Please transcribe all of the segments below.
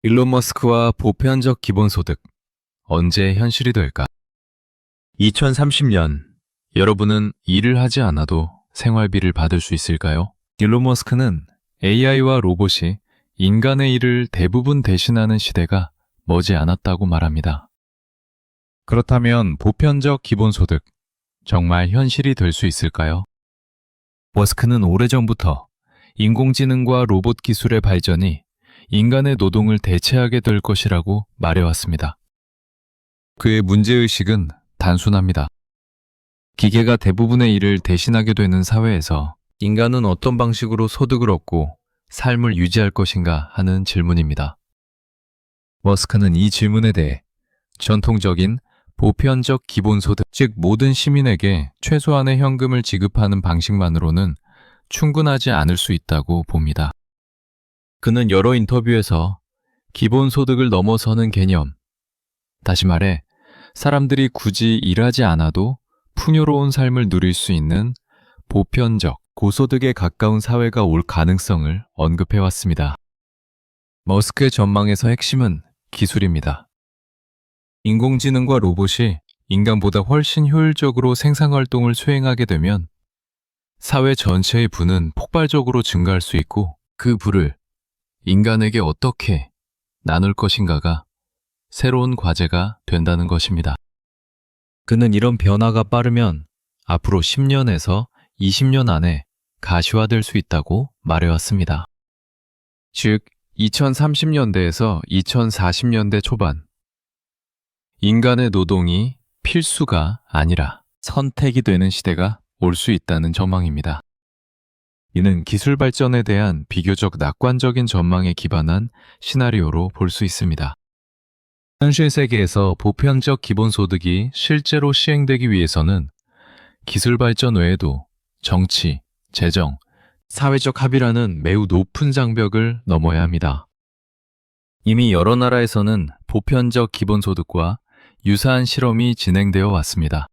일론 머스크와 보편적 기본소득, 언제 현실이 될까? 2030년, 여러분은 일을 하지 않아도 생활비를 받을 수 있을까요? 일론 머스크는 AI와 로봇이 인간의 일을 대부분 대신하는 시대가 머지 않았다고 말합니다. 그렇다면 보편적 기본소득, 정말 현실이 될 수 있을까요? 머스크는 오래전부터 인공지능과 로봇 기술의 발전이 인간의 노동을 대체하게 될 것이라고 말해왔습니다. 그의 문제의식은 단순합니다. 기계가 대부분의 일을 대신하게 되는 사회에서 인간은 어떤 방식으로 소득을 얻고 삶을 유지할 것인가 하는 질문입니다. 머스크는 이 질문에 대해 전통적인 보편적 기본소득, 즉 모든 시민에게 최소한의 현금을 지급하는 방식만으로는 충분하지 않을 수 있다고 봅니다. 그는 여러 인터뷰에서 기본소득을 넘어서는 개념, 다시 말해 사람들이 굳이 일하지 않아도 풍요로운 삶을 누릴 수 있는 보편적, 고소득에 가까운 사회가 올 가능성을 언급해왔습니다. 머스크의 전망에서 핵심은 기술입니다. 인공지능과 로봇이 인간보다 훨씬 효율적으로 생산활동을 수행하게 되면 사회 전체의 부는 폭발적으로 증가할 수 있고 그 부를 인간에게 어떻게 나눌 것인가가 새로운 과제가 된다는 것입니다. 그는 이런 변화가 빠르면 앞으로 10년에서 20년 안에 가시화될 수 있다고 말해왔습니다. 즉, 2030년대에서 2040년대 초반, 인간의 노동이 필수가 아니라 선택이 되는 시대가 올 수 있다는 전망입니다. 이는 기술 발전에 대한 비교적 낙관적인 전망에 기반한 시나리오로 볼 수 있습니다. 현실 세계에서 보편적 기본소득이 실제로 시행되기 위해서는 기술 발전 외에도 정치, 재정, 사회적 합의라는 매우 높은 장벽을 넘어야 합니다. 이미 여러 나라에서는 보편적 기본소득과 유사한 실험이 진행되어 왔습니다.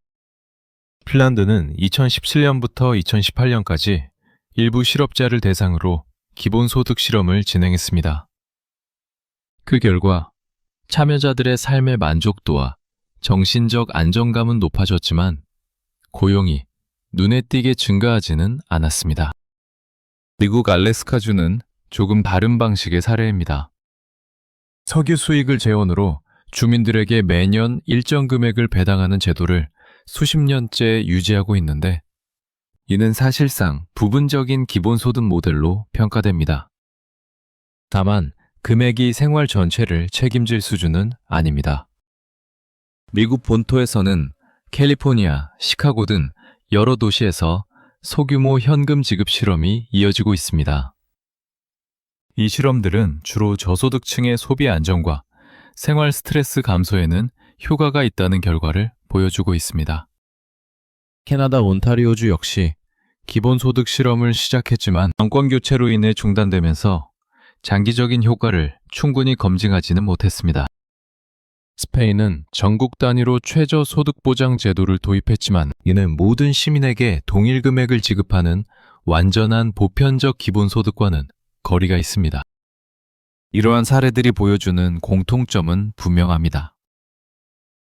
핀란드는 2017년부터 2018년까지 일부 실업자를 대상으로 기본소득 실험을 진행했습니다. 그 결과 참여자들의 삶의 만족도와 정신적 안정감은 높아졌지만 고용이 눈에 띄게 증가하지는 않았습니다. 미국 알래스카주는 조금 다른 방식의 사례입니다. 석유 수익을 재원으로 주민들에게 매년 일정 금액을 배당하는 제도를 수십 년째 유지하고 있는데 이는 사실상 부분적인 기본소득 모델로 평가됩니다. 다만 금액이 생활 전체를 책임질 수준은 아닙니다. 미국 본토에서는 캘리포니아, 시카고 등 여러 도시에서 소규모 현금 지급 실험이 이어지고 있습니다. 이 실험들은 주로 저소득층의 소비 안정과 생활 스트레스 감소에는 효과가 있다는 결과를 보여주고 있습니다. 캐나다 온타리오주 역시 기본소득 실험을 시작했지만 정권 교체로 인해 중단되면서 장기적인 효과를 충분히 검증하지는 못했습니다. 스페인은 전국 단위로 최저소득보장 제도를 도입했지만 이는 모든 시민에게 동일 금액을 지급하는 완전한 보편적 기본소득과는 거리가 있습니다. 이러한 사례들이 보여주는 공통점은 분명합니다.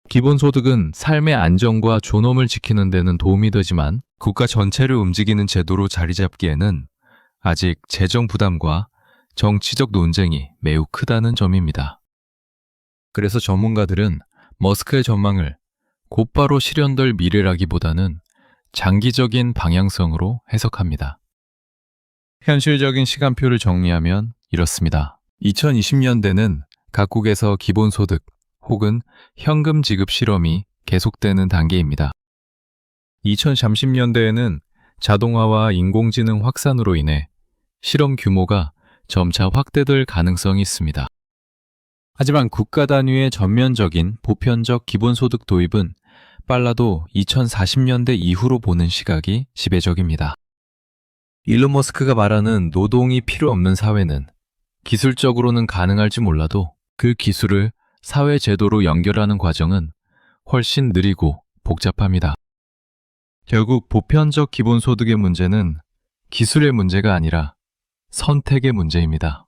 기본소득은 삶의 안정과 존엄을 지키는 데는 도움이 되지만 국가 전체를 움직이는 제도로 자리 잡기에는 아직 재정 부담과 정치적 논쟁이 매우 크다는 점입니다. 그래서 전문가들은 머스크의 전망을 곧바로 실현될 미래라기보다는 장기적인 방향성으로 해석합니다. 현실적인 시간표를 정리하면 이렇습니다. 2020년대는 각국에서 기본소득 혹은 현금 지급 실험이 계속되는 단계입니다. 2030년대에는 자동화와 인공지능 확산으로 인해 실험 규모가 점차 확대될 가능성이 있습니다. 하지만 국가 단위의 전면적인 보편적 기본소득 도입은 빨라도 2040년대 이후로 보는 시각이 지배적입니다. 일론 머스크가 말하는 노동이 필요 없는 사회는 기술적으로는 가능할지 몰라도 그 기술을 사회 제도로 연결하는 과정은 훨씬 느리고 복잡합니다. 결국 보편적 기본소득의 문제는 기술의 문제가 아니라 선택의 문제입니다.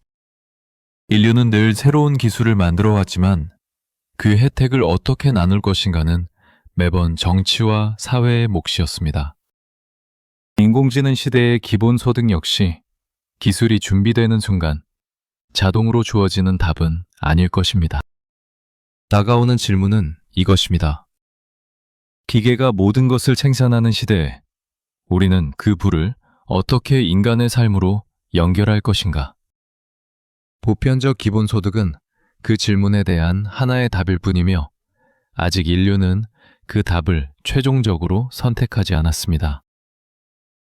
인류는 늘 새로운 기술을 만들어 왔지만 그 혜택을 어떻게 나눌 것인가는 매번 정치와 사회의 몫이었습니다. 인공지능 시대의 기본소득 역시 기술이 준비되는 순간 자동으로 주어지는 답은 아닐 것입니다. 다가오는 질문은 이것입니다. 기계가 모든 것을 생산하는 시대에 우리는 그 부를 어떻게 인간의 삶으로 연결할 것인가? 보편적 기본소득은 그 질문에 대한 하나의 답일 뿐이며 아직 인류는 그 답을 최종적으로 선택하지 않았습니다.